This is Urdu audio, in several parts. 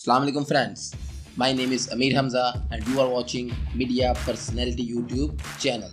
Assalamu alaikum friends. My name is Amir Hamza and you are watching Media Personality YouTube channel.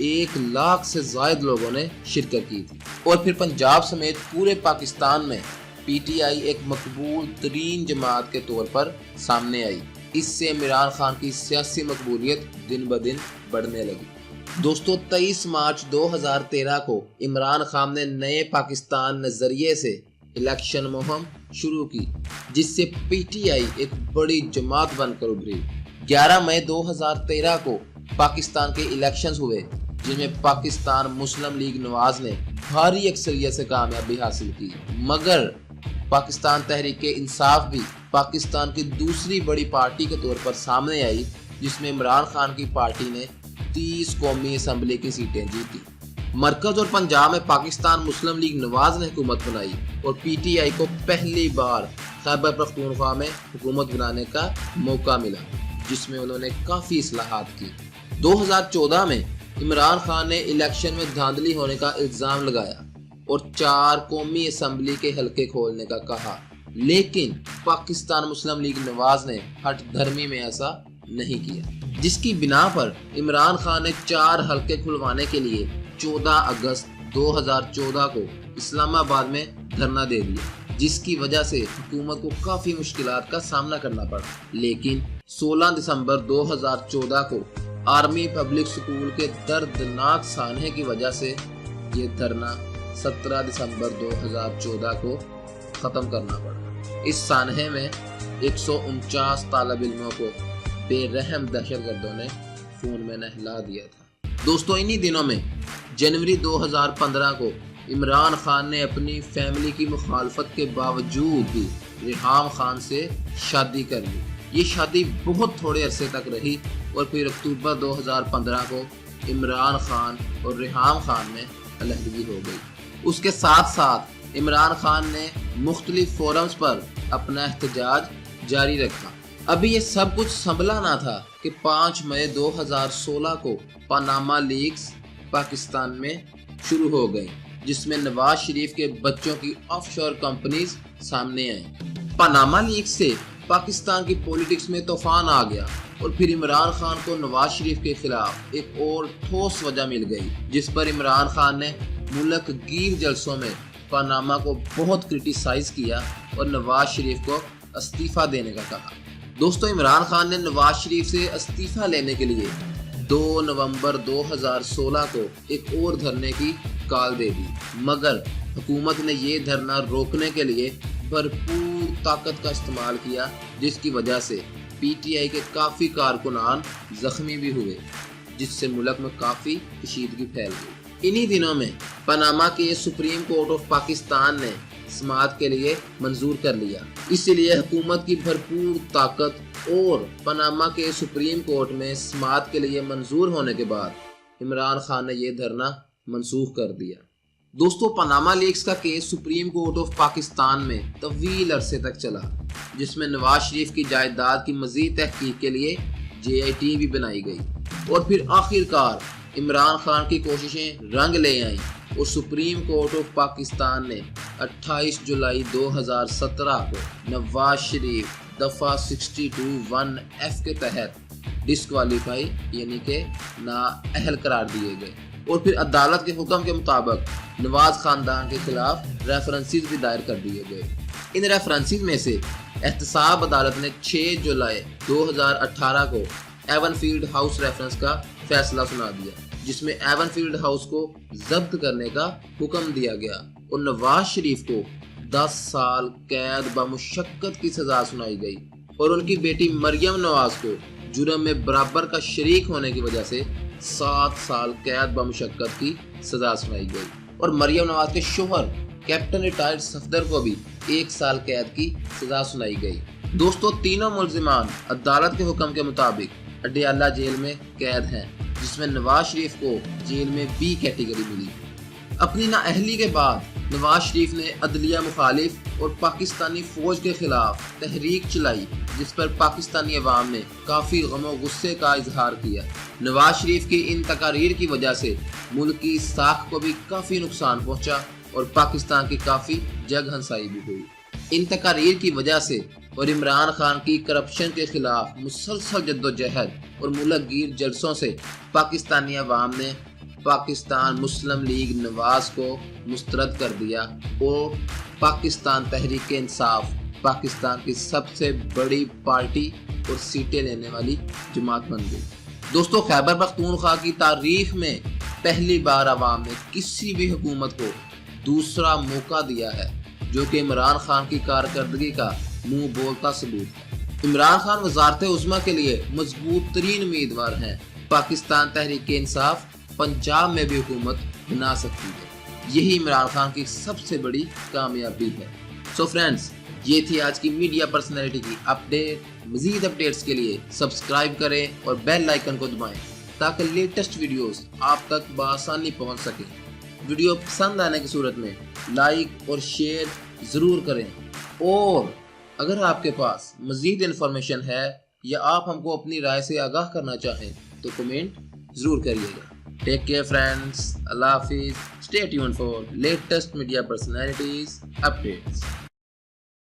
1,00,000 سے زائد لوگوں نے شرکت کی تھی۔ اور پھر پنجاب سمیت پورے پاکستان میں پی ٹی آئی ایک مقبول ترین جماعت کے طور پر سامنے آئی۔ اس سے عمران خان کی سیاسی مقبولیت دن بدن بڑھنے لگی۔ دوستو 23 مارچ 2013 کو عمران خان نے نئے پاکستان نظریے سے الیکشن مہم شروع کی، جس سے پی ٹی آئی ایک بڑی جماعت بن کر ابھری۔ 11 مئی 2013 کو پاکستان کے الیکشنز ہوئے، جن میں پاکستان مسلم لیگ نواز نے بھاری اکثریت سے کامیابی حاصل کی، مگر پاکستان تحریک انصاف بھی پاکستان کی دوسری بڑی پارٹی کے طور پر سامنے آئی، جس میں عمران خان کی پارٹی نے 30 قومی اسمبلی کی سیٹیں جیتی۔ مرکز اور پنجاب میں پاکستان مسلم لیگ نواز نے حکومت بنائی اور پی ٹی آئی کو پہلی بار خیبر پختونخوا میں حکومت بنانے کا موقع ملا، جس میں انہوں نے کافی اصلاحات کی۔ 2014 میں عمران خان نے الیکشن میں دھاندلی ہونے کا الزام لگایا اور 4 قومی اسمبلی کے حلقے کھولنے کا کہا، لیکن پاکستان مسلم لیگ نواز نے ہٹ دھرمی میں ایسا نہیں کیا، جس کی بنا پر عمران خان نے 4 حلقے کھلوانے کے لیے 14 اگست 2014 کو اسلام آباد میں دھرنا دے دیا، جس کی وجہ سے حکومت کو کافی مشکلات کا سامنا کرنا پڑا۔ لیکن 16 دسمبر 2014 کو آرمی پبلک سکول کے دردناک سانحے کی وجہ سے یہ دھرنا 17 دسمبر 2014 کو ختم کرنا پڑا۔ اس سانحے میں 149 طالب علموں کو بے رحم دہشت گردوں نے خون میں نہلا دیا تھا۔ دوستو انہی دنوں میں جنوری 2015 کو عمران خان نے اپنی فیملی کی مخالفت کے باوجود بھی ریحام خان سے شادی کر لی۔ یہ شادی بہت تھوڑے عرصے تک رہی اور پھر اکتوبر 2015 کو عمران خان اور ریحام خان میں علیحدگی ہو گئی۔ اس کے ساتھ ساتھ عمران خان نے مختلف فورمز پر اپنا احتجاج جاری رکھا۔ ابھی یہ سب کچھ سنبھلا نہ تھا کہ 5 مئی 2016 کو پاناما لیکس پاکستان میں شروع ہو گئی، جس میں نواز شریف کے بچوں کی آف شور کمپنیز سامنے آئیں۔ پاناما لیکس سے پاکستان کی پولیٹکس میں طوفان آ گیا اور پھر عمران خان کو نواز شریف کے خلاف ایک اور ٹھوس وجہ مل گئی، جس پر عمران خان نے ملک گیر جلسوں میں پاناما کو بہت کرٹیسائز کیا اور نواز شریف کو استعفیٰ دینے کا کہا۔ دوستو عمران خان نے نواز شریف سے استعفیٰ لینے کے لیے 2 نومبر 2016 کو ایک اور دھرنے کی کال دے دی، مگر حکومت نے یہ دھرنا روکنے کے لیے بھرپور طاقت کا استعمال کیا، جس کی وجہ سے پی ٹی آئی کے کافی کارکنان زخمی بھی ہوئے، جس سے ملک میں کافی کشیدگی پھیل گئی۔ انہی دنوں میں پاناما کے سپریم کورٹ آف پاکستان نے سماعت کے لیے منظور کر لیا، اس لیے حکومت کی بھرپور طاقت اور پاناما کے سپریم کورٹ میں سماعت کے لیے منظور ہونے کے بعد عمران خان نے یہ دھرنا منسوخ کر دیا۔ دوستو پاناما لیکس کا case supreme court of Pakistan میں طویل عرصے تک چلا، جس میں نواز شریف کی جائیداد کی مزید تحقیق کے لیے جے آئی ٹی بھی بنائی گئی اور پھر آخرکار عمران خان کی کوششیں رنگ لے آئیں اور سپریم کورٹ آف پاکستان نے 28 جولائی 2017 کو نواز شریف دفعہ 62(1)(f) کے تحت ڈسکوالیفائی یعنی کہ نااہل قرار دیے گئے اور پھر عدالت کے حکم کے مطابق نواز خاندان کے خلاف ریفرنسز بھی دائر کر دیے گئے۔ ان ریفرنسز میں سے احتساب عدالت نے 6 جولائی 2018 کو ایون فیلڈ ہاؤس ریفرنس کا فیصلہ سنا دیا، جس میں ایون فیلڈ ہاؤس کو ضبط کرنے کا حکم دیا گیا اور نواز شریف کو 10 سال قید بمشقت کی سزا سنائی گئی اور ان کی بیٹی مریم نواز کو جرم میں برابر کا شریک ہونے کی وجہ سے 7 سال قید بمشقت کی سزا سنائی گئی اور مریم نواز کے شوہر کیپٹن ریٹائرڈ صفدر کو بھی 1 سال قید کی سزا سنائی گئی۔ دوستو تینوں ملزمان عدالت کے حکم کے مطابق اڈیالہ جیل میں قید ہیں، جس میں نواز شریف کو جیل میں بی کیٹیگری ملی۔ اپنی نااہلی کے بعد نواز شریف نے عدلیہ مخالف اور پاکستانی فوج کے خلاف تحریک چلائی، جس پر پاکستانی عوام نے کافی غم و غصے کا اظہار کیا۔ نواز شریف کی ان تقاریر کی وجہ سے ملک کی ساکھ کو بھی کافی نقصان پہنچا اور پاکستان کی کافی جگ ہنسائی بھی ہوئی۔ ان تقاریر کی وجہ سے اور عمران خان کی کرپشن کے خلاف مسلسل جدوجہد اور ملک گیر جلسوں سے پاکستانی عوام نے پاکستان مسلم لیگ نواز کو مسترد کر دیا اور پاکستان تحریک انصاف پاکستان کی سب سے بڑی پارٹی اور سیٹیں لینے والی جماعت بن گئی۔ دوستو، خیبر پختونخوا کی تاریخ میں پہلی بار عوام نے کسی بھی حکومت کو دوسرا موقع دیا ہے، جو کہ عمران خان کی کارکردگی کا منہ بولتا ثبوت ہے۔ عمران خان وزارت عظمیٰ کے لیے مضبوط ترین امیدوار ہیں۔ پاکستان تحریک انصاف پنجاب میں بھی حکومت بنا سکتی ہے۔ یہی عمران خان کی سب سے بڑی کامیابی ہے۔ سو فرینڈز، یہ تھی آج کی میڈیا پرسنالٹی کی اپڈیٹ۔ مزید اپڈیٹس کے لیے سبسکرائب کریں اور بیل آئیکن کو دبائیں تاکہ لیٹسٹ ویڈیوز آپ تک بآسانی پہنچ سکیں۔ ویڈیو پسند آنے کی صورت میں لائک اور شیئر ضرور کریں، اور اگر آپ کے پاس مزید انفارمیشن ہے یا آپ ہم کو اپنی رائے سے آگاہ کرنا چاہیں تو کمنٹ ضرور کریے گا۔ ٹیک کیئر فرینڈز، اللہ حافظ، stay tune for latest media personalities updates.